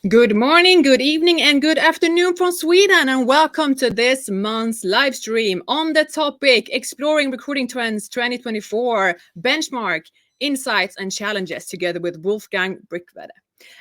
Good morning, good evening, and good afternoon from Sweden, and welcome to this month's live stream on the topic Exploring Recruiting Trends 2024 Benchmark, Insights, and Challenges, together with Wolfgang Brickwedde.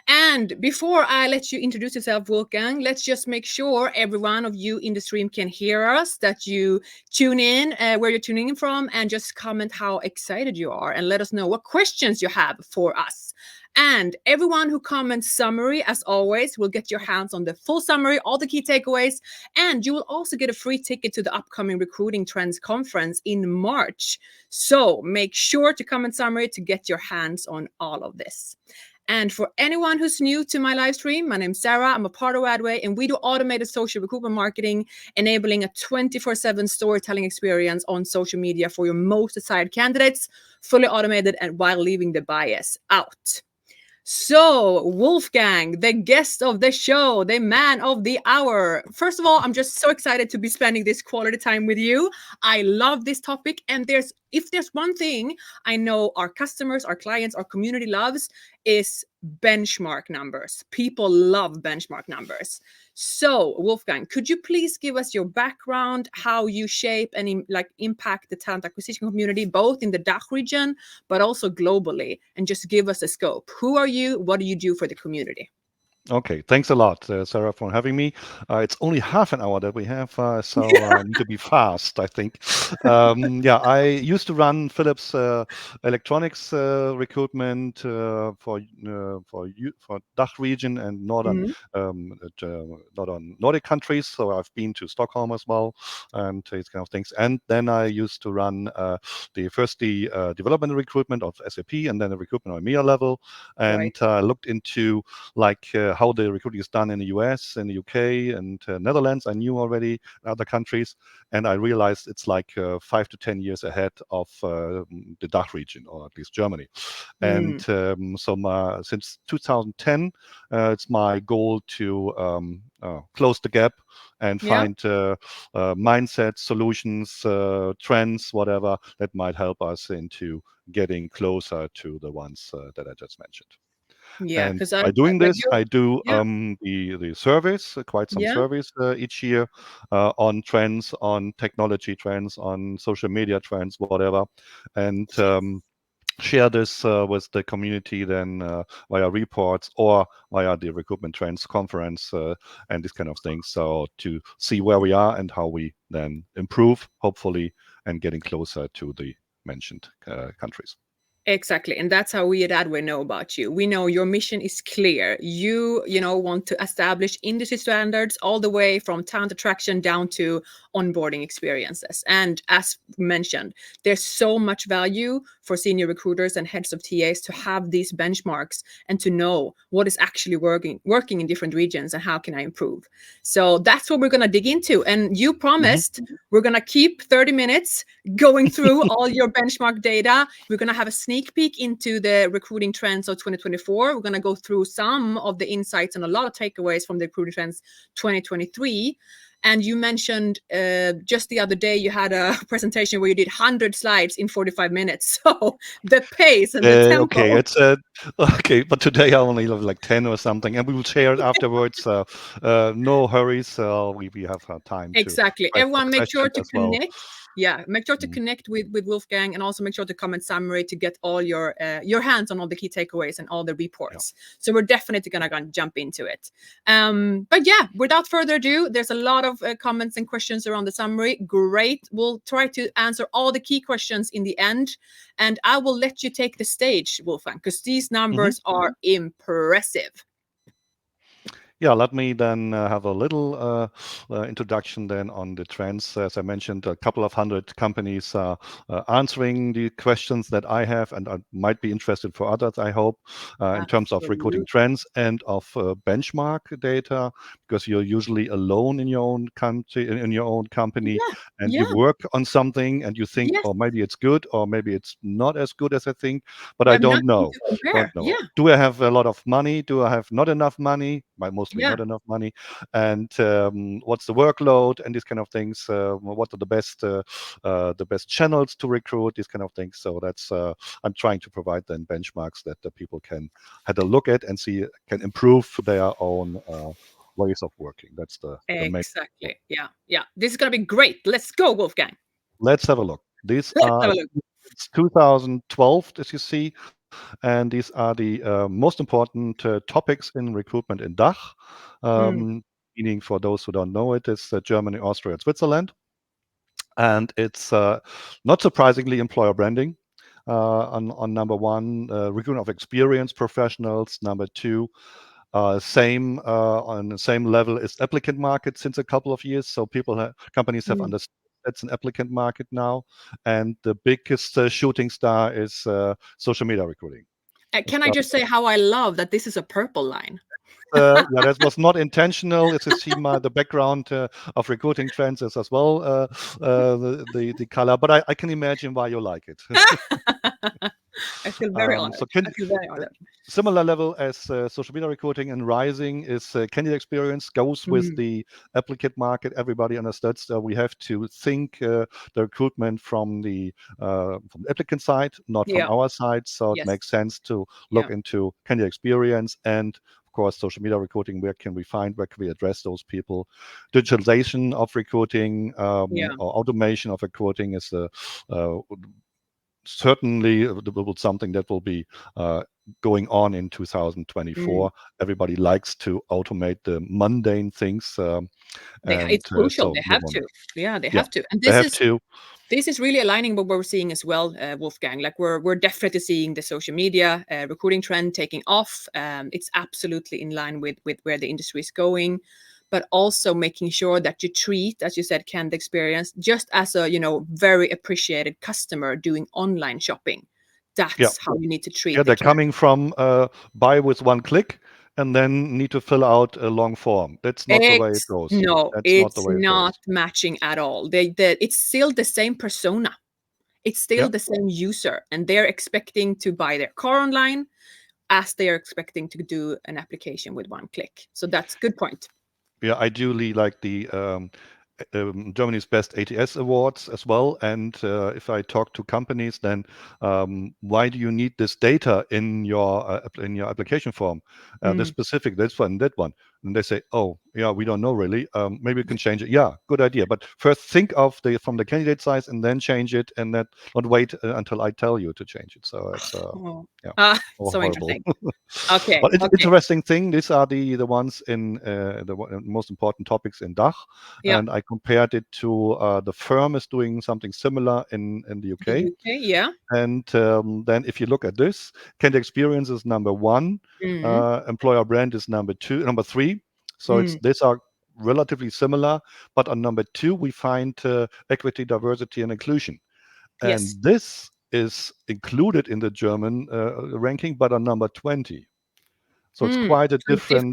And before I let you introduce yourself, Wolfgang, let's just make sure every one of you in the stream can hear us, that you tune in where you're tuning in from, and just comment how excited you are and let us know what questions you have for us. And everyone who comments summary, as always, will get your hands on the full summary, all the key takeaways, and you will also get a free ticket to the upcoming Recruiting Trends Conference in March. So make sure to comment summary to get your hands on all of this. And for anyone who's new to my live stream, my name's Sarah. I'm a part of Adway, and we do automated social recruitment marketing, enabling a 24/7 storytelling experience on social media for your most desired candidates, fully automated and while leaving the bias out. So, Wolfgang, the guest of the show, the man of the hour. First of all, I'm just so excited to be spending this quality time with you. I love this topic, and if there's one thing I know our customers, our clients, our community loves, is benchmark numbers. People love benchmark numbers. So, Wolfgang, could you please give us your background, how you shape and impact the talent acquisition community, both in the DACH region, but also globally, and just give us a scope. Who are you? What do you do for the community? Okay, thanks a lot, Sarah, for having me. It's only half an hour that we have, so I need to be fast, I think. Yeah, I used to run Philips Electronics recruitment for DACH region and northern Nordic countries. So I've been to Stockholm as well, and these kind of things. And then I used to run the development recruitment of SAP, and then the recruitment on EMEA level, and looked into how the recruiting is done in the US, in the UK, and Netherlands. I knew already other countries, and I realized it's like 5 to 10 years ahead of the DACH region, or at least Germany. And so since 2010, it's my goal to close the gap and find mindset solutions, trends, whatever that might help us into getting closer to the ones that I just mentioned. Yeah, And because by doing this, I do yeah, the surveys, quite some surveys each year on trends, on technology trends, on social media trends, whatever, and share this with the community then via reports or via the Recruitment Trends Conference and this kind of things. So to see where we are and how we then improve, hopefully, and getting closer to the mentioned countries. Exactly. And that's how we at Adway know about you. We know your mission is clear. You want to establish industry standards all the way from talent attraction down to onboarding experiences. And as mentioned, there's so much value for senior recruiters and heads of TAs to have these benchmarks and to know what is actually working in different regions and how can I improve. So that's what we're going to dig into. And you promised we're going to keep 30 minutes going through all your benchmark data. We're going to have a sneak peek into the recruiting trends of 2024. We're going to go through some of the insights and a lot of takeaways from the recruiting trends 2023. And you mentioned just the other day you had a presentation where you did 100 slides in 45 minutes. So the pace and the tempo. Okay, it's okay, but today I only have like 10 or something, and we will share it afterwards. No hurries. We have time. Exactly. Everyone, make sure to connect. Well. Yeah, make sure to connect with Wolfgang, and also make sure to comment summary to get all your hands on all the key takeaways and all the reports. So we're definitely gonna jump into it. But yeah, without further ado, there's a lot of comments and questions around the summary. Great. We'll try to answer all the key questions in the end, and I will let you take the stage, Wolfgang, because these numbers are impressive. Yeah, let me then have a little introduction then on the trends. As I mentioned, a couple of hundred companies answering the questions that I have, and I might be interested for others, I hope, in terms of recruiting trends and of benchmark data, because you're usually alone in your own country, in your own company, and you work on something and you think, oh, maybe it's good, or maybe it's not as good as I think, but I don't know. Yeah. Do I have a lot of money? Do I have not enough money? Most mostly Yeah, not enough money, and what's the workload and these kind of things. What are the best channels to recruit? These kind of things. So that's I'm trying to provide then benchmarks that the people can had a look at and see can improve their own ways of working. That's the main. exactly. Yeah, yeah. This is gonna be great. Let's go, Wolfgang. Let's have a look. These Let's are have a look. it's 2012, as you see, and these are the most important topics in recruitment in DACH. Mm, Meaning, for those who don't know it, it's Germany, Austria, and Switzerland. And it's not surprisingly employer branding. On number one, recruitment of experienced professionals. Number two, same on the same level is applicant market since a couple of years. So companies have mm. understood it's an applicant market now, and the biggest shooting star is social media recruiting. Can I just say how I love that this is a purple line? Yeah, that was not intentional. It's a see the background of recruiting trends is as well the color, but I can imagine why you like it. I feel very So honored. I feel very uh, honored. similar level as social media recruiting and rising is candidate experience goes with Mm, the applicant market. Everybody understands we have to think the recruitment from the applicant side, not from yeah. our side. So it Yes. makes sense to Yeah. look into candidate experience and of course social media recruiting. Where can we address those people? Digitalization of recruiting Yeah. or automation of recruiting is uh, certainly something that will be going on in Mm. 2024. Everybody likes to automate the mundane things, and It's crucial. so They we have want, to. Yeah, they yeah, have to. And they have to. this is really aligning with what we're seeing as well, Wolfgang. Like we're definitely seeing the social media recruiting trend taking off. It's absolutely in line with where the industry is going, but also making sure that you treat, as you said, candidate experience just as a very appreciated customer doing online shopping. Yeah, That's how you need to yeah, treat the they're candidate. coming from buy with one click and then need to fill out a long form. That's not the way it goes. No, That's not the it's way it not goes. matching at all. It's still the same persona. It's still Yeah. the same user, and they're expecting to buy their car online as they are expecting to do an application with one click. So that's good point. Yeah, I do like the Germany's best ATS awards as well. And if I talk to companies, then why do you need this data in your application form? This Mm, specific, this one, that one, and they say, oh, yeah, we don't know really. Maybe we can change it. Yeah, good idea. But first, think of the from the candidate side, and then change it, and that not wait until I tell you to change it. So it's oh. yeah, all So horrible. interesting. Okay, But it's okay. interesting thing. These are the ones in most important topics in DACH, Yeah, and I compared it to the firm is doing something similar in the the UK. UK, yeah. And then if you look at this, candidate experience is number one, Mm, employer brand is number three. So it's mm, these are relatively similar, but on number two we find equity, diversity, and inclusion, yes. and this is included in the German ranking, but on number 20. So it's Mm, quite a so it differs.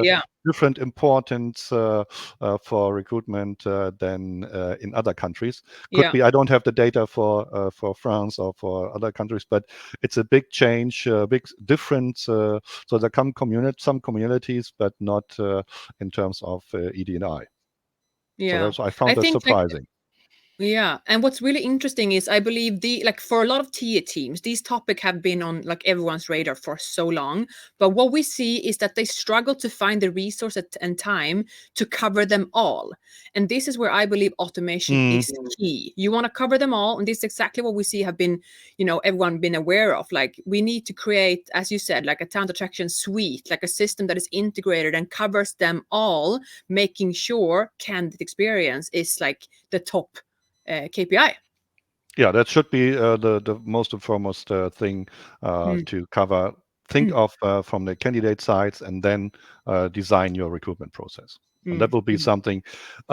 Yeah, different importance for recruitment than in other countries. Could yeah, be I don't have the data for France or for other countries, but it's a big change, big difference. So there come some communities, but not in terms of ED&I. So yeah. that's I found I that think like surprising. yeah, and what's really interesting is I believe the like for a lot of TIA teams, these topics have been on like everyone's radar for so long. But what we see is that they struggle to find the resource and time to cover them all. And this is where I believe automation Mm, is key. You want to cover them all, and this is exactly what we see have been, everyone been aware of. Like we need to create, as you said, like a talent attraction suite, like a system that is integrated and covers them all, making sure candidate experience is like the top KPI. Yeah, that should be the most and foremost thing Mm, to cover. Think mm, of from the candidate sides and then design your recruitment process. And that mm, will be mm. something,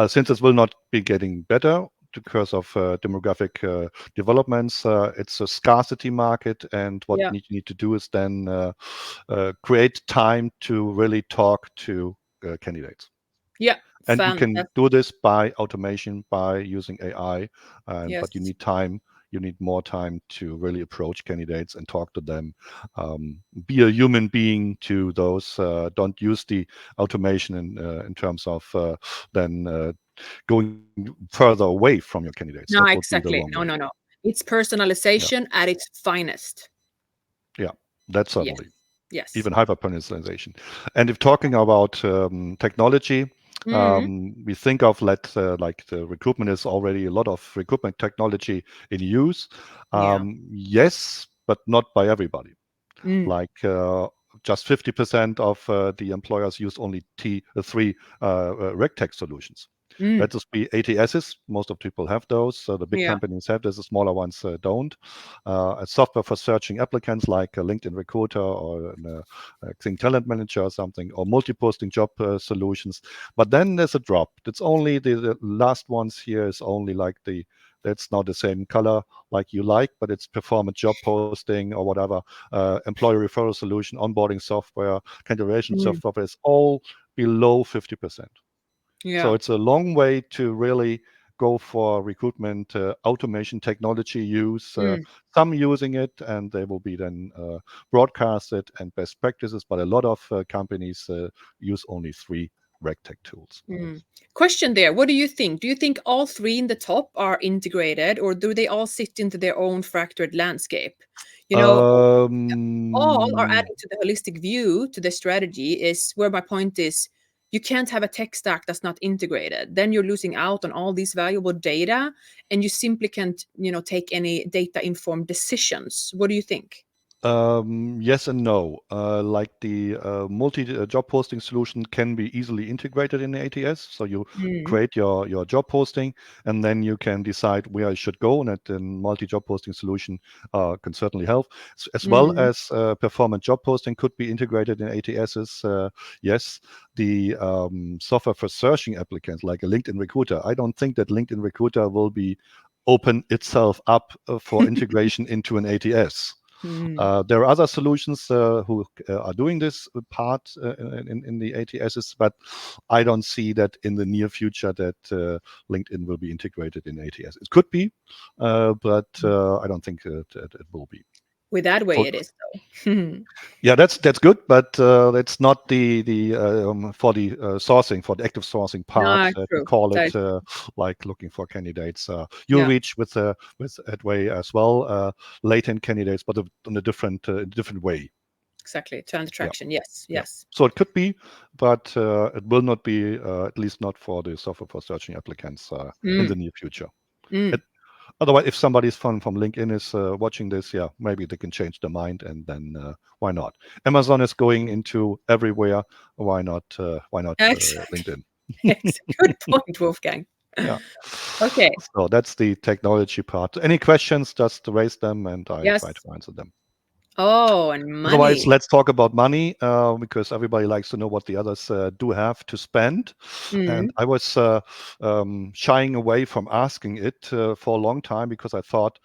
since it will not be getting better because of demographic developments. It's a scarcity market, and what Yeah, you need to do is then create time to really talk to candidates. yeah, And you can fantastic. do this by automation, by using AI, but you Yes, need time. You need more time to really approach candidates and talk to them. Be a human being to those. Don't use the automation in terms of then going further away from your candidates. That No, would be the wrong exactly. way. No, no, no. It's Yeah, personalization at its finest. yeah, that Yes. certainly. Yes. Even hyper-personalization. And if talking about technology, Mm, we think of like the recruitment is already a lot of recruitment technology in use. yeah. Yes, but not by everybody. Mm, Like just 50% of the employers use only three RegTech solutions. mm, Let us be ATSs. Most of people have those. So the big yeah. companies have this. The smaller ones don't. A software for searching applicants like a LinkedIn Recruiter or a Xing Talent Manager or something, or multi-posting job solutions. But then there's a drop. It's only the last ones here is only like that's not the same color like you like, but it's performance job posting or whatever, employee referral solution, onboarding software, candidate Mm, software is all below 50%. So yeah. it's a long way to really go for recruitment automation technology use. Mm, Some using it, and they will be then broadcasted and best practices. But a lot of companies use only three RegTech tools. mm. Question there. What do you think? Do you think all three in the top are integrated, or do they all sit into their own fractured landscape? You know, all are Um, adding to the holistic view to the strategy is where my point is you can't have a tech stack that's not integrated, then you're losing out on all these valuable data, and you simply can't take any data informed decisions. What do you think? Yes and no. Like the multi job posting solution can be easily integrated in the ATS. So you Mm, create your job posting, and then you can decide where I should go. And that multi job posting solution can certainly help, as well mm, as performance job posting could be integrated in ATSs. Yes, the software for searching applicants like a LinkedIn Recruiter. I don't think that LinkedIn Recruiter will be open itself up for integration into an ATS. mm, There are other solutions who are doing this part in the ATSs, but I don't see that in the near future that LinkedIn will be integrated in ATS. It could be, but I don't think it will be. with that way For, it is though. yeah, that's good, but it's not the for the sourcing, for the active sourcing part. No, We true. call That it is true. like looking for candidates. You Yeah, reach with that way as well, latent candidates, but in a different way. exactly, talent Yeah, attraction. Yes, yeah. yes. So it could be, but it will not be, at least not for the software for searching applicants in the Mm, near future. mm. It, otherwise, if somebody's from LinkedIn is watching this, yeah, maybe they can change their mind, and then why not? Amazon is going into everywhere. Why not? Why not Exactly. LinkedIn? Good point, Wolfgang. Yeah. Okay. So that's the technology part. Any questions? Just raise them, and I try Yes. to answer them. Oh, and Otherwise, money. let's talk about money because everybody likes to know what the others do have to spend. And Mm. I was shying away from asking it for a long time because I thought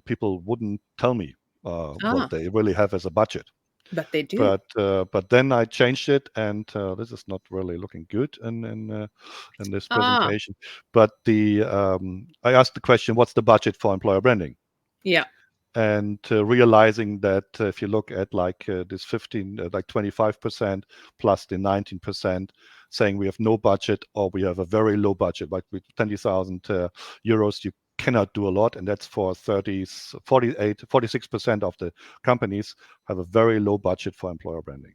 people wouldn't tell me what Ah, they really have as a budget. but they do. But then I changed it, and this is not really looking good in this Ah, presentation. But the I asked the question, what's the budget for employer branding? yeah. And realizing that if you look at like this 15 like 25% plus the 19% saying we have no budget or we have a very low budget, like with 20,000 euros you cannot do a lot, and that's for 30 48 46% of the companies have a very low budget for employer branding.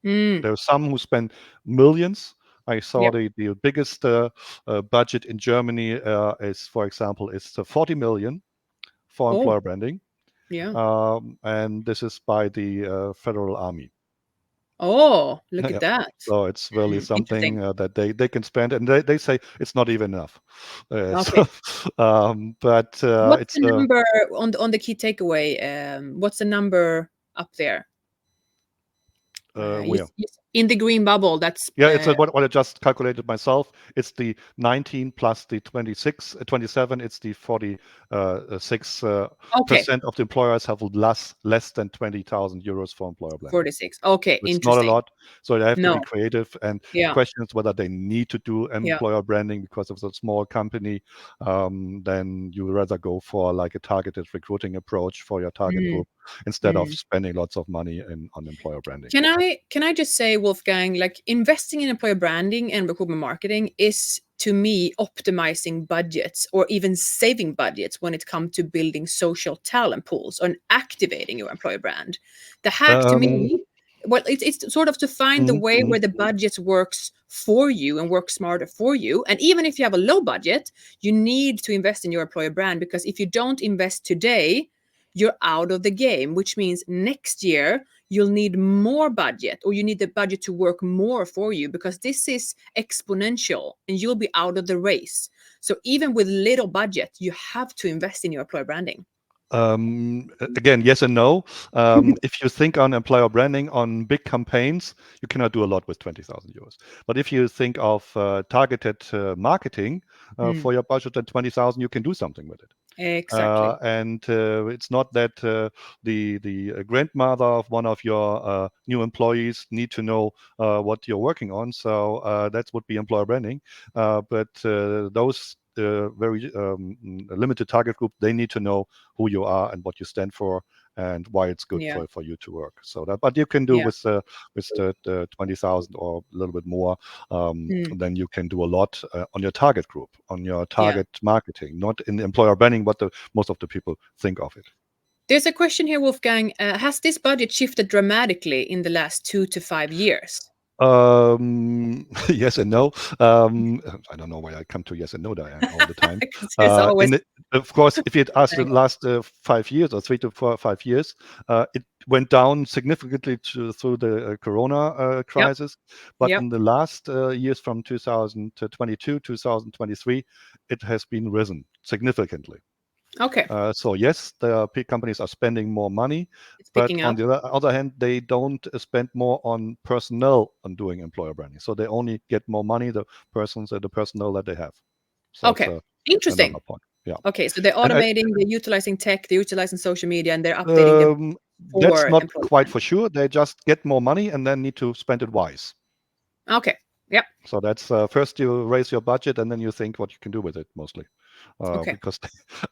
Mm. There are some who spend millions. I saw Yep. the biggest budget in Germany is, for example, is 40 million for Oh, employer branding, yeah. and this is by the Federal Army. Oh, look at Yeah. that. So it's really Interesting. something that they can spend, and they say it's not even enough. Okay. But What's it's the number on the key takeaway? What's the number up there? You, where In the green bubble, that's Yeah, it's what I just calculated myself. It's the 19 plus the 26, 27. It's the 46 okay. percent of the employers have less than 20,000 euros for employer branding. 46. Okay, It's not a interesting. lot, so they have to be No. creative. And the Yeah. question is whether they need to do Yeah. employer branding because of a small company. Then you rather go for like a targeted recruiting approach for your target Mm, group instead of mm. spending lots of money on employer branding. Can I just say, Wolfgang, like investing in employer branding and recruitment marketing is to me optimizing budgets or even saving budgets when it comes to building social talent pools and activating your employer brand. The hack to Um, me, well, it's sort of to find the mm, way mm. where the budget works for you and works smarter for you. And even if you have a low budget, you need to invest in your employer brand, because if you don't invest today, you're out of the game, which means next year you'll need more budget, or you need the budget to work more for you, because this is exponential and you'll be out of the race. So even with little budget, you have to invest in your employer branding. Again, yes and no. If you think on employer branding on big campaigns, you cannot do a lot with 20,000 euros. But if you think of targeted marketing Mm, for your budget at 20,000, you can do something with it. exactly. And it's not that the grandmother of one of your new employees need to know what you're working on. So that would be employer branding. But those very limited target group, they need to know who you are and what you stand for and why it's good Yeah. for you to work. So that, but you can do Yeah. with the 20,000 or a little bit more. Mm, Then you can do a lot on your target group, on your yeah. target marketing, not in employer branding, what most of the people think of it. There's a question here, Wolfgang. Has this budget shifted dramatically in the last 2 to 5 years? Yes and no. I don't know why I come to yes and no all the time. 'Cause there's always. Of course, if you'd asked the last 5 years or 3 to 5 years, it went down significantly through the Corona Yep. crisis. But Yep. in the last years, from 2022, 2023, it has been risen significantly. Okay. So yes, the big companies are spending more money, It's but picking on up. the other hand, they don't spend more on personnel on doing employer branding. So they only get more money the personnel that they have. So it's Okay. another Interesting. point. Yeah, Okay, so they're and automating, they're utilizing tech, they're utilizing social media, and they're updating them that's for not employee quite brand. for sure. They just get more money and then need to spend it wise. Okay. Yep. So that's first you raise your budget and then you think what you can do with it mostly. Okay. Because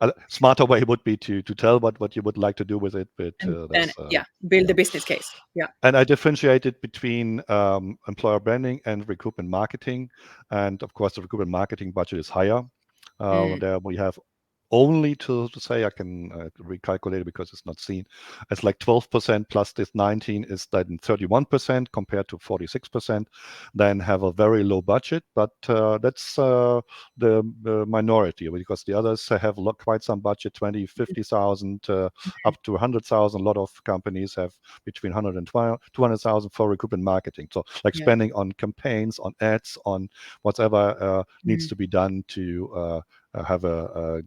a smarter way would be to tell what you would like to do with it, but And then, that's yeah, build yeah. the business case. Yeah. And I differentiated between employer branding and recruitment marketing, and of course the recruitment marketing budget is higher. Mm, There we have only to say, I can recalculate it because it's not seen. It's like 12% plus this 19 is then 31% compared to 46%. Then have a very low budget, but that's the minority, because the others have quite some budget, 20, 50,000 up to 100,000. A lot of companies have between 100 and 200,000 for recruitment marketing. So like yeah. spending on campaigns, on ads, on whatever needs Mm. to be done to have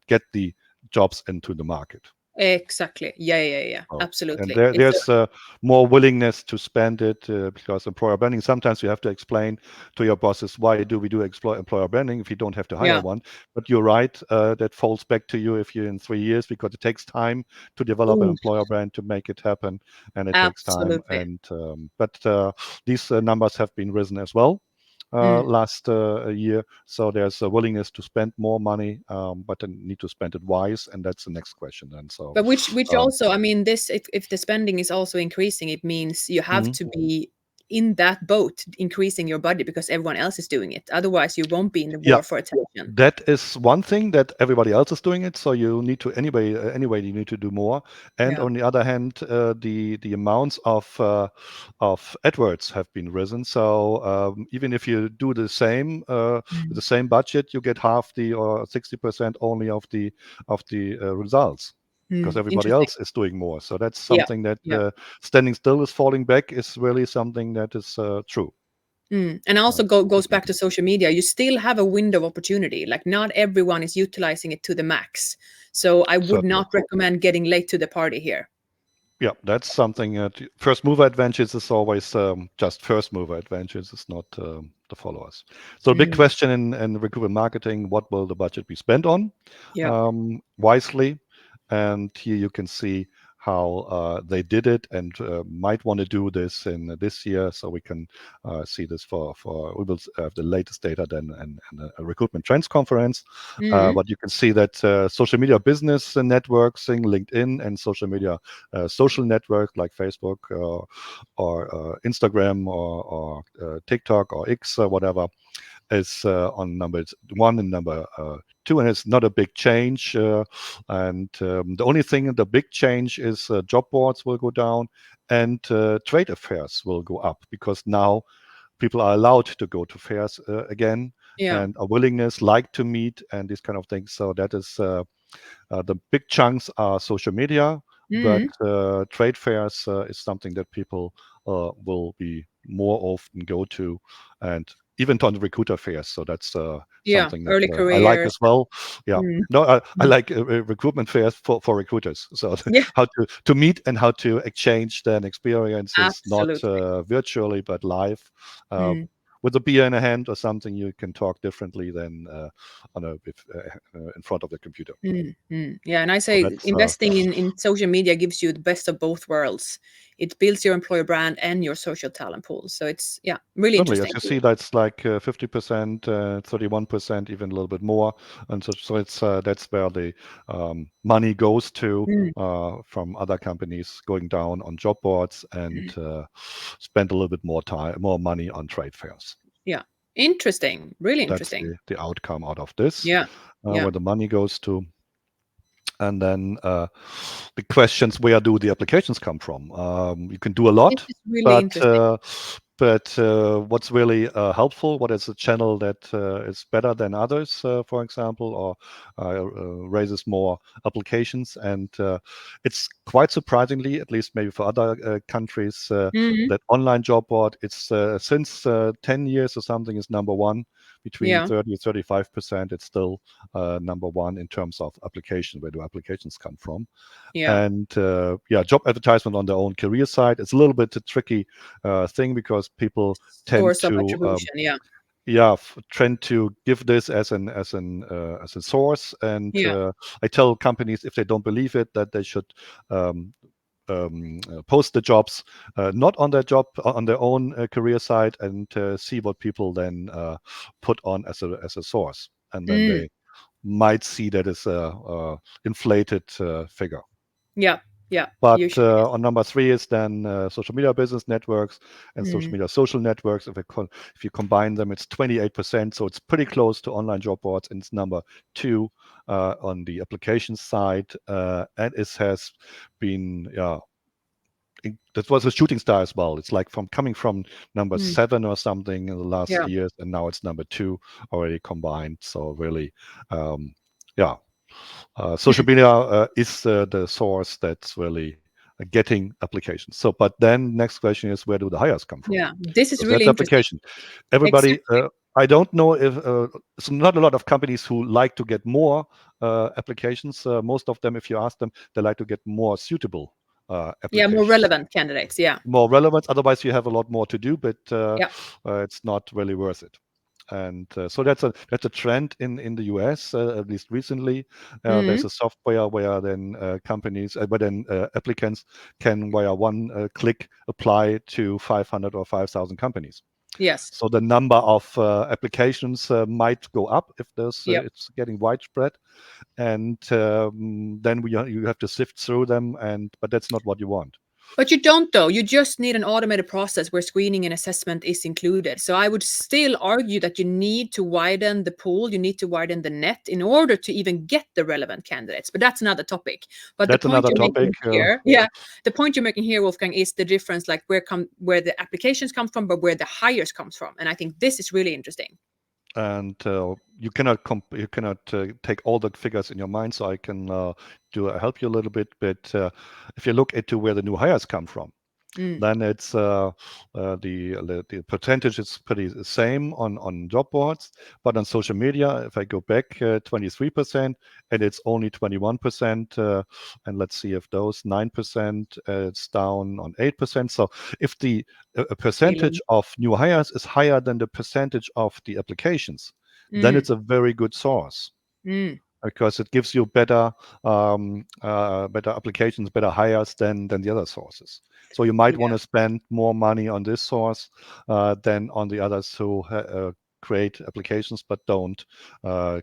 get the jobs into the market. Exactly. Yeah, yeah, yeah. Oh, and Absolutely. It's a there's more willingness to spend it because employer branding, sometimes you have to explain to your bosses, why do we do employer branding if you don't have to hire yeah. one? But you're right, that falls back to you if you're in 3 years, because it takes time to develop an Ooh, employer brand, to make it happen, and it takes time. absolutely. And but these numbers have been risen as well Mm. last year. So there's a willingness to spend more money, but then need to spend it wise, and that's the next question. And so, But which um, also, I mean, this if the spending is also increasing, it means you have mhm. to be in that boat, increasing your budget because everyone else is doing it. Otherwise, you won't be in the Yeah, war for attention. that is one thing, that everybody else is doing it. So you need to anyway you need to do more. And Yeah. on the other hand, the amounts of AdWords have been risen. So even if you do the same with Mm. the same budget, you get half the or 60% only of the results, because Mm. everybody Interesting. else is doing more. So that's Yeah. something that Yeah. standing still is falling back is really something that is true. Mm. And also goes back to social media. You still have a window of opportunity. Like not everyone is utilizing it to the max. So I would Certainly. not recommend getting late to the party here. Yeah, that's something. First mover advantage is always just first mover advantage. It's not the followers. So the big Mm, question in recruitment marketing: what will the budget be spent on yeah. wisely? And here you can see how they did it, and might want to do this in this year. So we can see this for we will have the latest data then and a recruitment trends conference. Mm, But you can see that social media business networking, LinkedIn, and social media social network like Facebook or Instagram or TikTok or X or whatever is on number one and number two, and it's not a big change. And the only thing, the big change is job boards will go down and trade affairs will go up because now people are allowed to go to fairs again yeah. and a willingness like to meet and these kind of things. So that is the big chunks are social media, but Mm, trade fairs is something that people will be more often go to, and even on the recruiter fairs. So that's yeah. something that Early I like careers. as well. Yeah. Mm, No, I mm. like recruitment fairs for recruiters. So Yeah, how to meet and how to exchange then experiences, not absolutely. virtually but live. Uh, Mm, with a beer in a hand or something, you can talk differently than on a in front of the computer. Yeah, and I So say that's investing in social media gives you the best of both worlds. It builds your employer brand and your social talent pool. So it's yeah, really certainly, as interesting. you see, that's like 50%, 31%, even a little bit more. And so it's that's where the money goes to Mm, from other companies going down on job boards and mm. spend a little bit more time, more money on trade fairs. Yeah, interesting. Really That's interesting. the outcome out of this, Yeah, yeah. where the money goes to. And then the questions: where do the applications come from? You can do a This lot, is really but interesting. what's really helpful? What is a channel that is better than others, for example, or raises more applications? And it's quite surprisingly, at least maybe for other countries, Hmm. that online job board. It's since 10 years or something is number one. Between Yeah, 30 and 35%, it's still number one in terms of application. Where do applications come from? yeah. And yeah, job advertisement on their own career site. It's a little bit a tricky thing because people tend Source of to attribution. Yeah, yeah trend to give this as a source. And yeah. I tell companies if they don't believe it that they should um, post the jobs not on their job on their own career site and see what people then put on as a source, and then Mm, they might see that as a inflated figure. yeah, yeah. But Usually. on number three is then social media business networks and social Mm, media social networks. If you combine them, it's 28%. So it's pretty close to online job boards. And it's number two on the application side. And it has been, yeah, that was a shooting star as well. It's like from coming from number mm, seven or something in the last yeah. years, and now it's number two already combined. So really, um, yeah, social media is the source that's really getting applications. So, but then next question is where do the hires come from? Yeah, this is Because really that's interesting. application. Everybody, Exactly. I don't know if it's not a lot of companies who like to get more applications. Most of them, if you ask them, they like to get more suitable Yeah, more applications, relevant candidates. Yeah, more relevant. Otherwise, you have a lot more to do, but yeah. it's not really worth it. And so that's a trend in the US, at least recently. Mm, There's a software where then applicants can via one click apply to 500 or 5,000 companies. yes. So the number of applications might go up if Yep. it's getting widespread, and then you have to sift through them, and but that's not what you want. But you don't though. You just need an automated process where screening and assessment is included. So I would still argue that you need to widen the pool, you need to widen the net in order to even get the relevant candidates. But that's another topic. But the That's point another you're topic. making here, yeah, the point you're making here, Wolfgang, is the difference like where the applications come from, but where the hires comes from. And I think this is really interesting. And you cannot take all the figures in your mind. So I can do help you a little bit. But if you look into where the new hires come from, then it's the percentage is pretty the same on job boards, but on social media, if I go back 23%, and it's only 21%, and let's see if those 9% it's down on 8%. So if the a percentage Feeling. of new hires is higher than the percentage of the applications, then it's a very good source Mm. because it gives you better applications, better hires than the other sources. So you might want Yeah. to spend more money on this source than on the others who create applications but don't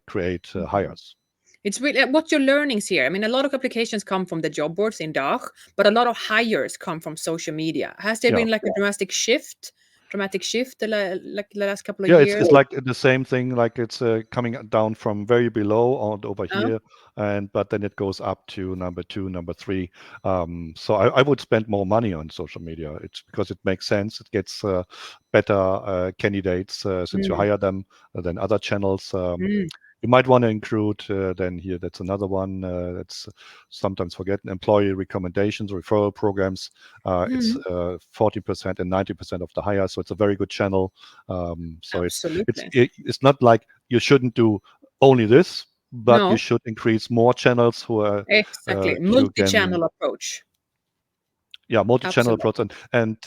create Mhm. hires. It's really what's your learnings here? I mean, a lot of applications come from the job boards in DACH, but a lot of hires come from social media. Has there Yeah. been like a dramatic shift like the last couple of Yeah, it's years? it's like the same thing. Like it's coming down from very below on over Oh, here, and but then it goes up to number two, number three. So I would spend more money on social media. It's because it makes sense. It gets better candidates since you mm, hire them than other channels. mm, You might want to include then here. That's another one. That's sometimes forgotten. Employee recommendations, referral programs. It's mm. 40% and 90% of the hires. So it's a very good channel. So Absolutely. it's not like you shouldn't do only this, but you No, should increase more channels who are exactly. you can Multi-channel approach. multi-channel Absolutely. approach and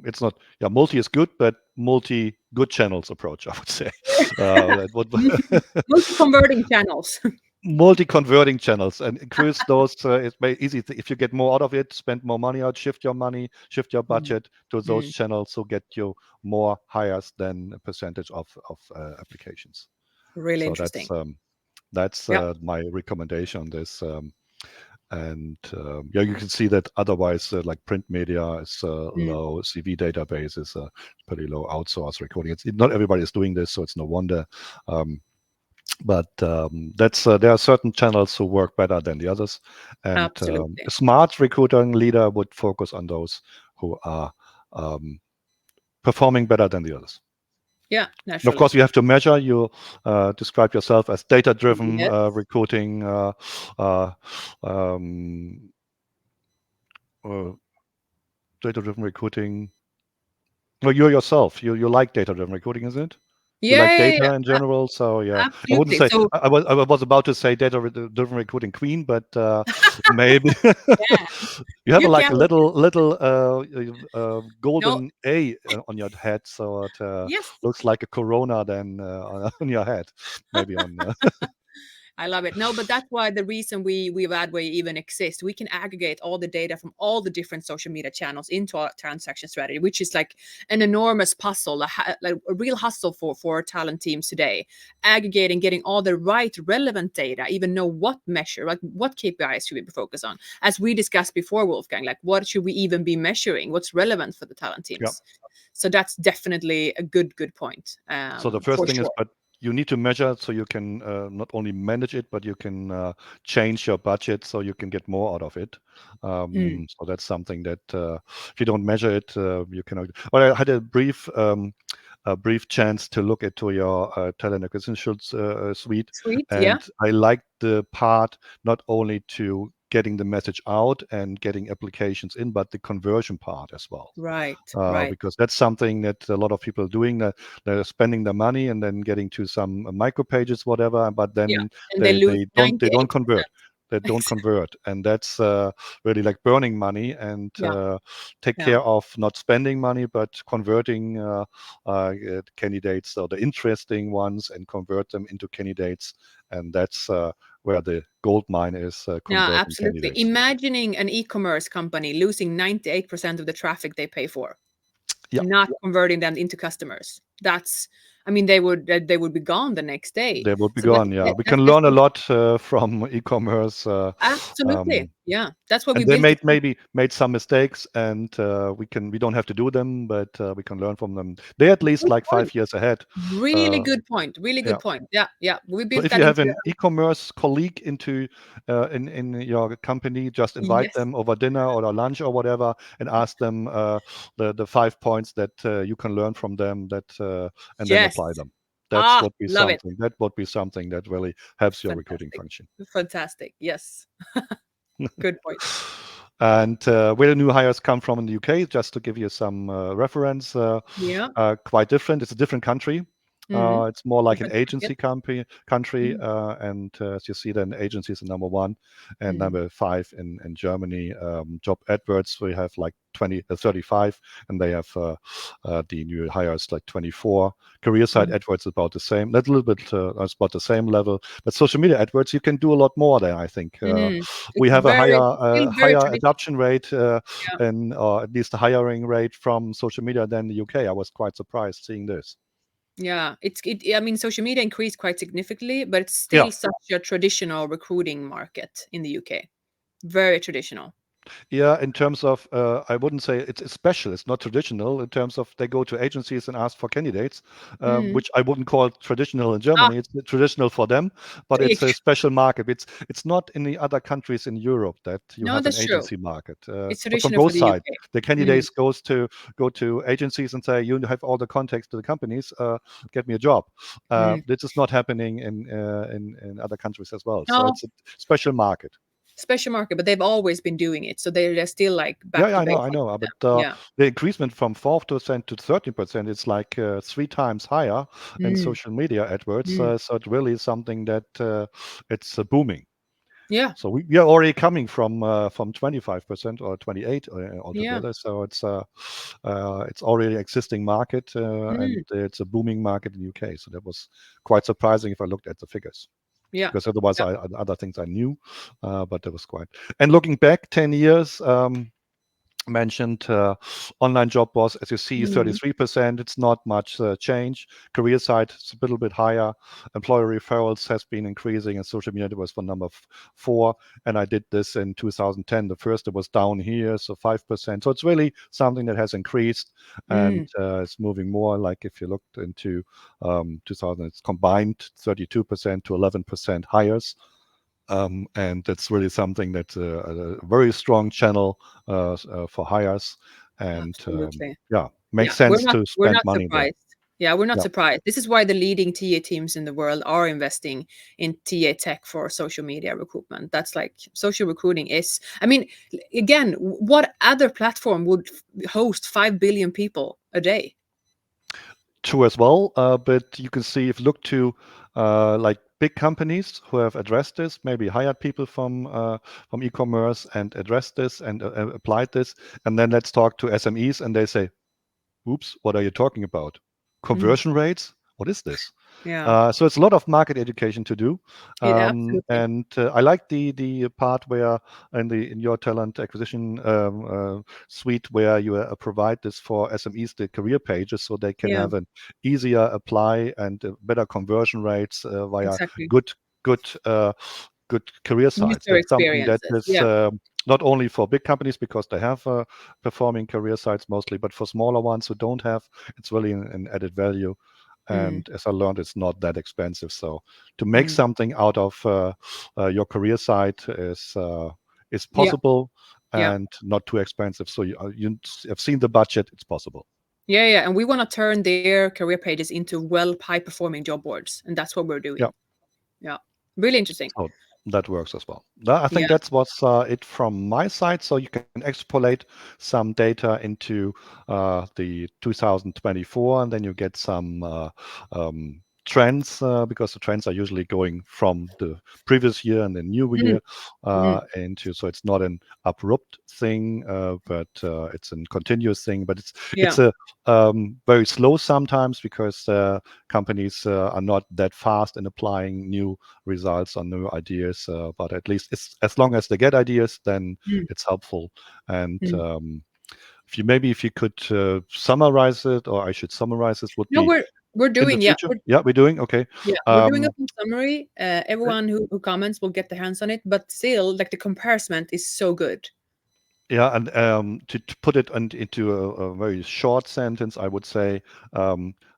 it's not multi is good, but multi good channels approach. I would say that would Multi-converting channels. multi-converting channels and increase those. It's very easy if you get more out of it, spend more money out, shift your money, shift your Mm, budget to those mm. channels, so get you more hires than a percentage of applications. Really So interesting. that's Yeah. my recommendation on this. And yeah, you can see that otherwise, like print media is Mm. low, CV database is pretty low, outsource recording. Not everybody is doing this, so it's no wonder. Um, but that's there are certain channels who work better than the others, and a Absolutely. smart recruiting leader would focus on those who are um, performing better than the others. Yeah, And of naturally. course, you have to measure. You describe yourself as data-driven Yes. recruiting. Uh, um, uh, Data-driven recruiting. Well, you're yourself. You like data-driven recruiting, isn't it? You Yeah, like yeah, data in yeah. general, so yeah. I wouldn't Absolutely. say So, I was about to say data-driven recruiting queen, but maybe yeah, you have you like can. a little No, golden A on your head, so it yes. looks like a corona then on your head, maybe on. I love it. No, but that's why the reason we Adway even exist. We can aggregate all the data from all the different social media channels into our transaction strategy, which is like an enormous puzzle, like a real hustle for talent teams today. Aggregating, getting all the right relevant data, even know what measure, like what KPIs should we be focused on. As we discussed before, Wolfgang, like what should we even be measuring? What's relevant for the talent Yeah. teams? So that's definitely a good point, So the first for thing is, sure. but you need to measure so you can not only manage it, but you can change your budget so you can get more out of it. Mm. So that's something that if you don't measure it, you cannot. Well, I had a brief chance to look into your talent acquisition suite, Sweet, yeah. and I liked the part not only to getting the message out and getting applications in, but the conversion part as well. Right, right. Because that's something that a lot of people are doing. That they're spending their money and then getting to some micro pages, whatever, but Yeah, then and they they lose they don't they don't 98%. convert. They don't Exactly. convert, and that's really like burning money. And Yeah, take yeah. care of not spending money, but converting candidates, so the interesting ones, and convert them into candidates. And that's where the gold mine is, Yeah, converting absolutely. candidates. Imagining an e-commerce company losing 98% of the traffic they pay for, Yeah. not converting them into customers. That's, I mean, they would be gone the next day. They will be So, but gone. Yeah, we that's can just learn a lot from e-commerce, absolutely, um, yeah. That's why we and they built the maybe made some mistakes, and we don't have to do them, but we can learn from them. They're at least good like point. 5 years ahead. Really Uh, good point. Really yeah. good point. Yeah, yeah. We So built if you that have into an e-commerce colleague in your company, just invite yes, them over dinner or a lunch or whatever, and ask them the 5 points that you can learn from them, that and then yes. apply them. That's Ah, what be love it. something. That would be something that really helps your recruiting Fantastic. function. Fantastic. Yes. Good point. And where the new hires come from in the UK, just to give you some reference, Yeah. quite different. It's a different country. Hmm. It's more like an Different market. agency country, Mm. and as you see, then agencies are number one, and Mm. number five in Germany. Job adverts we have like 35, and they have the new hires like 24. Career site Mm. adverts about the same. That's a little bit it's about the same level. But social media adverts, you can do a lot more there. I think Mhm. we It's have a very, higher it's still very higher traditional. adoption rate, Yeah. and or at least a hiring rate from social media than the UK. I was quite surprised seeing this. Yeah. I mean, social media increased quite significantly, but it's Yeah. still such a traditional recruiting market in the UK. Very traditional. Yeah, in terms of, I wouldn't say it's special. It's not traditional in terms of they go to agencies and ask for candidates, Mm. which I wouldn't call traditional in Ah, Germany. It's traditional for them, but it's a ik- special market. It's not in the other countries in Europe that you no, have an that's true. agency market. It's But from traditional for both the sides, UK. the Mm. candidates go to agencies and say, you have all the contacts to the companies. Get me a job. Mm. This is not happening in other countries as well. So No, it's a special market. special market, but they've always been doing it. So they're still like Yeah, back yeah, to I basics know. with But them. Yeah. the increasement from 4% to 13%, it's like three times higher in Mm. social media AdWords. Mm. So it really is something that it's booming. Yeah. So we are already coming from 25% or 28 Yeah. altogether. So it's already existing market, and Mm. it's a booming market in UK. So that was quite surprising if I looked at the figures, Yeah. because otherwise Yeah. other things I knew, but that was quite. And looking back 10 years. Mentioned online job was, as you see, Mm. 33%. It's not much change. Career side is a little bit higher. Employer referrals has been increasing, and social media was for number four. And I did this in 2010. The first, it was down here, so 5%. So it's really something that has increased, and Mm. it's moving more. Like if you looked into 2000, it's combined 32% to 11% hires. And that's really something that's a very strong channel for hires, and Absolutely. yeah, Yeah, makes sense to we're spend not money there. surprised. Yeah, we're not Yeah, surprised. This is why the leading TA teams in the world are investing in TA tech for social media recruitment. That's like social recruiting is. I mean, again, what other platform would host 5 billion people a day? true as well. But you can see if you look to like big companies who have addressed this, maybe hired people from e-commerce and addressed this and applied this, and then let's talk to SMEs, and they say, "Oops, what are you talking about? Mm, Conversion rates? What is this?" yeah, So it's a lot of market education to do, it absolutely. and I like the part where in your talent acquisition suite where you provide this for SMEs, the career pages, so they can Yeah, have an easier apply and better conversion rates via exactly. good good uh, good career sites. User That's something that experiences. is Yeah. not only for big companies because they have performing career sites mostly, but for smaller ones who don't have, it's really an added value. Mm, And as I learned, it's not that expensive. So to make mm. something out of your career site is Yeah, possible yeah. and not too expensive. So you have seen the budget; it's possible. Yeah, yeah. And we want to turn their career pages into well high performing job boards. And that's what we're Yeah. doing. Yeah. Really interesting. So that works as well. I Yeah. think that's what's it from my side. So you can extrapolate some data into the 2024, and then you get some trends because the trends are usually going from the previous year and the new Mm, year mm. into. So it's not an abrupt thing, but it's a continuous thing. But Yeah. it's a very slow sometimes because companies are not that fast in applying new results on new ideas. But at least as long as they get ideas, then Mm, it's helpful. And mm. if you could summarize it, or I should summarize it, would No, be we're in the doing, yeah, future. Yeah, we're doing okay. we're doing a Um, full summary. Everyone who comments will get their hands on it, but still, like the comparison is so good. Yeah, and to put it into a very short sentence, I would say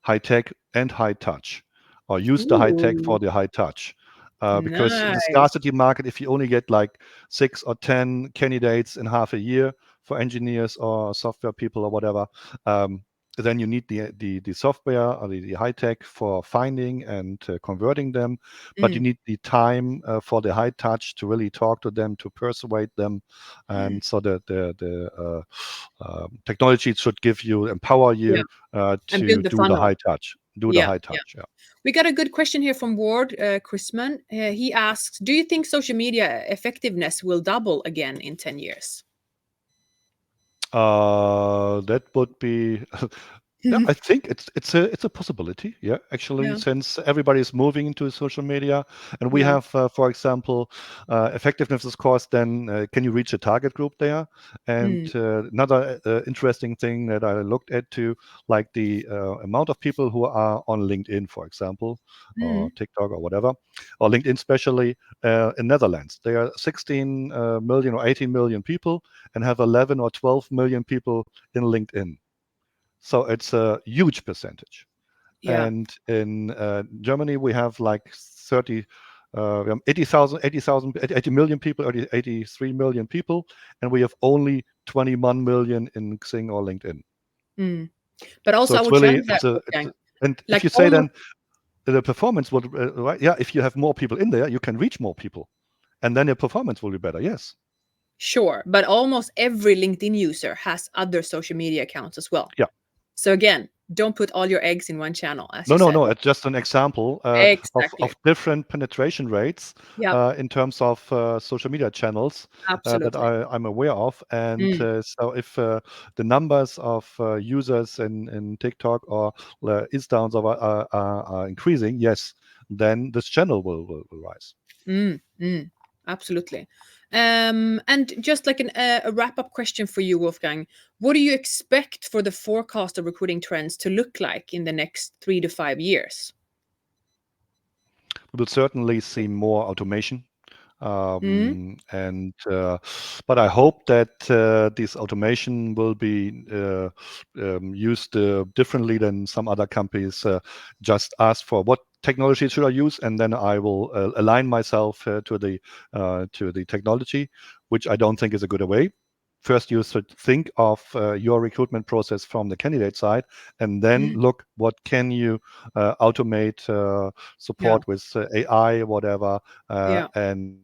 high tech and high touch, or use the high tech for Ooh, the high touch. Because in the nice. scarcity market, if you only get like 6 or 10 candidates in half a year for engineers or software people or whatever, then you need the software or the high tech for finding and converting them, but you Mm. need the time for the high touch to really talk to them, to persuade them, Mm. and so technology should empower Yeah. you And to build the do the funnel. high touch, Yeah. Yeah. Yeah. We got a good question here from Ward Chrisman. He asks, do you think social media effectiveness will double again in 10 years? That would be yeah, I think it's a possibility. Yeah, actually, Yeah. since everybody is moving into social media, and we Yeah. have, for example, effectiveness scores. Then can you reach a target group there? And Mm. another interesting thing that I looked at too, like the amount of people who are on LinkedIn, for example, or Mm. TikTok or whatever, or LinkedIn especially in Netherlands. There are 16 million or 18 million people, and have 11 or 12 million people in LinkedIn. So it's a huge percentage. Yeah. And in Germany, we have like 30, we have 80,000, 80 million people, 83 million people, and we have only 21 million in Xing or LinkedIn. Mm. But So also, I it's would really, challenge that, Wolfgang. and if Like you say almost, then the performance would, right? Yeah, if you have more people in there, you can reach more people, and then your performance will be better. Yes. sure, but almost every LinkedIn user has other social media accounts as well. Yeah. So again, don't put all your eggs in one channel, as No, you no, said. no. It's just an example of Exactly. different penetration rates Yep. in terms of social media channels that Absolutely. I'm aware of. And Mm. so if the numbers of users in TikTok or Instagrams are increasing, yes, then this channel will rise. Mm. Mm. Absolutely. And just like a wrap-up question for you, Wolfgang, what do you expect for the forecast of recruiting trends to look like in the next 3 to 5 years? We will certainly see more automation. Mm. And but I hope that this automation will be used differently than some other companies. Just ask for what technology should I use, and then I will align myself to the technology, which I don't think is a good way. First, you should think of your recruitment process from the candidate side, and then Mm. look what can you automate, Yeah. support with AI, whatever, Yeah. and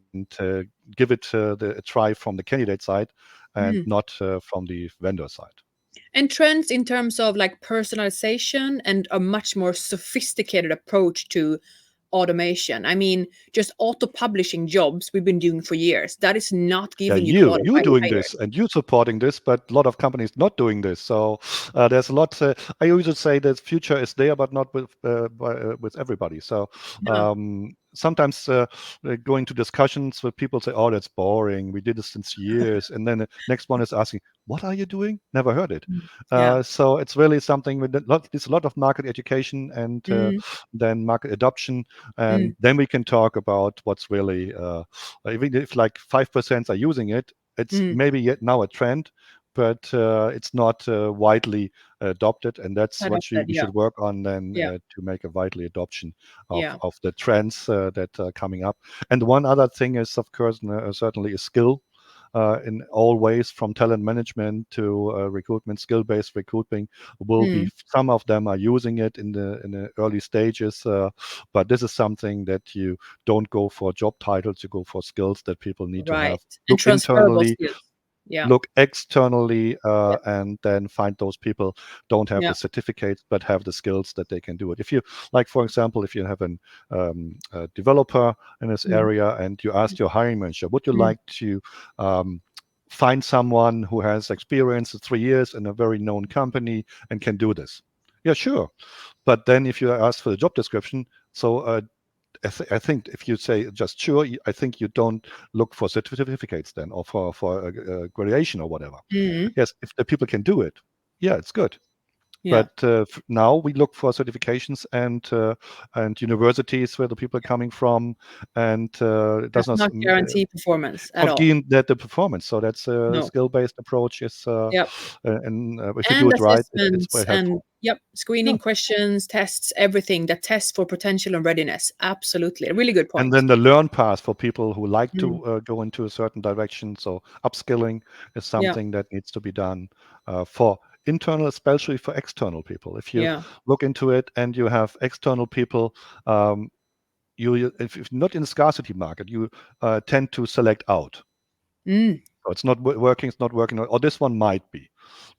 give it a try from the candidate side and Mm. not from the vendor side. And trends in terms of like personalization and a much more sophisticated approach to automation. I mean, just auto publishing jobs we've been doing for years. That is not Yeah, giving you you qualified doing hires. this and you supporting this, but a lot of companies not doing this. So there's a lot. I usually say that future is there, but not with everybody. So Yeah. sometimes going to discussions with people say, "Oh, that's boring. We did this since years," and then the next one is asking, "What are you doing? Never heard it." Mm. Yeah. So it's really something with there's a lot of market education and Mm. then market adoption, and Mm. then we can talk about what's really even if like 5% are using it, it's Mm. maybe yet now a trend, but it's not widely adopted, and that's what Adopted. we Yeah. should work on then Yeah. to make a widely adoption Yeah. of the trends that are coming up. And one other thing is, of course, certainly a skill. In all ways, from talent management to recruitment, skill-based recruiting, will be Mm. some of them are using it in the early stages, but this is something that you don't go for job titles, you go for skills that people need to Right. have. And Look transferable internally, skills. Yeah. look externally, Yeah. and then find those people don't have Yeah. the certificates but have the skills that they can do it. If you, like, for example, if you have a developer in this Mm. area and you ask your hiring manager, would you Mm. like to find someone who has experience 3 years in a very known company and can do this? Yeah, sure. But then if you ask for the job description, so I think if you say just sure, I think you don't look for certificates then, or for a graduation or whatever. Mm. Yes, if the people can do it, yeah, it's good. Yeah. But now we look for certifications and universities where the people are coming from, and it does Does not not guarantee performance at all. forget that the performance. So that's a No. skill-based approach is, Yep. and if you do And it right, it's assessments very and helpful. yep, Yeah. screening questions, tests, everything that tests for potential and readiness. Absolutely. A really good And point. then the learn path for people who like Mm. to go into a certain direction. So upskilling is Yeah. something that needs to be done for internal, especially for external people. If you Yeah. look into it and you have external people, if you're not in the scarcity market, you tend to select out. Mm, So it's not working, it's not working, or this one might be.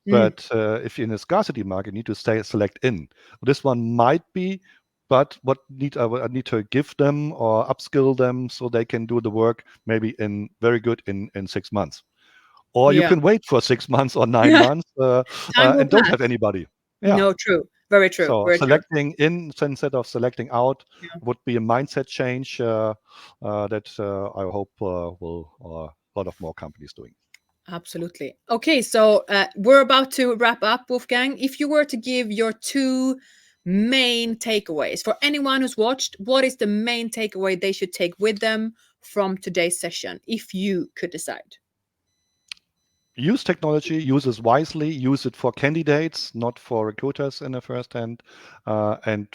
mm, But if you're in a scarcity market, you need to select in. This one might be, but I need to give them or upskill them so they can do the work maybe in very good in 6 months. Or you yeah. can wait for 6 months or nine Yeah. months Time will and don't pass. have anybody. Yeah. No, true. Very true. So Very true. selecting in instead of selecting out Yeah. would be a mindset change that I hope will a lot of more companies doing. Absolutely. Okay, so we're about to wrap up, Wolfgang. If you were to give your two main takeaways for anyone who's watched, what is the main takeaway they should take with them from today's session, if you could decide? Use technology, use it wisely, use it for candidates, not for recruiters in the first hand, and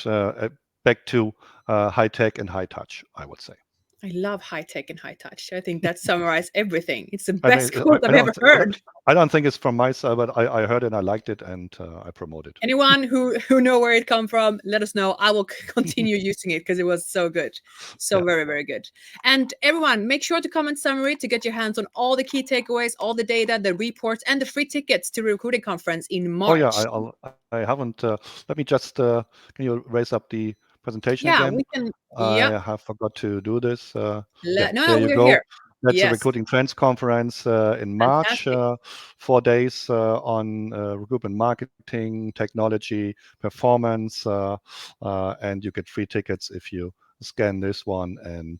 back to high tech and high touch, I would say. I love high tech and high touch. I think that summarizes everything. It's the I mean, best quote I've ever heard. I don't think it's from my side, but I heard it and I liked it and I promote it. Anyone who know where it come from, let us know. I will continue using it because it was so good. So Yeah. very, very good. And everyone, make sure to comment summary to get your hands on all the key takeaways, all the data, the reports, and the free tickets to recruiting conference in Oh yeah, March. I haven't. Let me just. Can you raise up the presentation Yeah, again? we can. I Yep. have forgot to do this. Yeah, No, there no, you we're go. here. That's a Yes. recruiting trends conference in March. Fantastic. 4 days on recruitment marketing, technology, performance, and you get free tickets if you scan this one and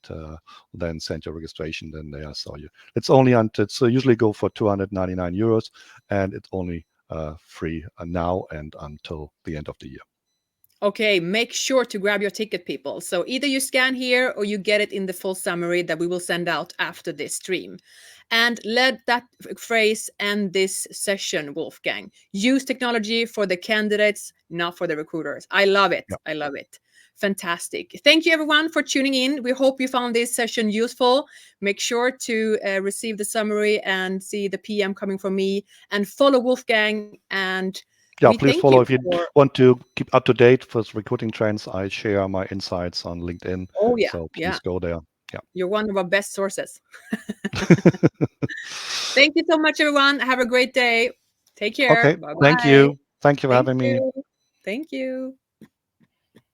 then send your registration. Then they saw you. It's only until so usually go for 299 euros, and it's only free now and until the end of the year. Okay, make sure to grab your ticket, people. So either you scan here or you get it in the full summary that we will send out after this stream. And let that phrase end this session, Wolfgang. Use technology for the candidates, not for the recruiters. I love it. Yeah. I love it. Fantastic. Thank you, everyone, for tuning in. We hope you found this session useful. Make sure to receive the summary and see the PM coming from me and follow Wolfgang. And we Yeah, thank please you follow if you for. want to keep up to date with recruiting trends. I share my insights on LinkedIn, Oh, yeah. so Yeah. please go there. Yeah. You're one of our best sources. Thank you so much, everyone. Have a great day. Take care. Okay, Bye thank bye. you. Thank you for Thank having me. you. Thank you.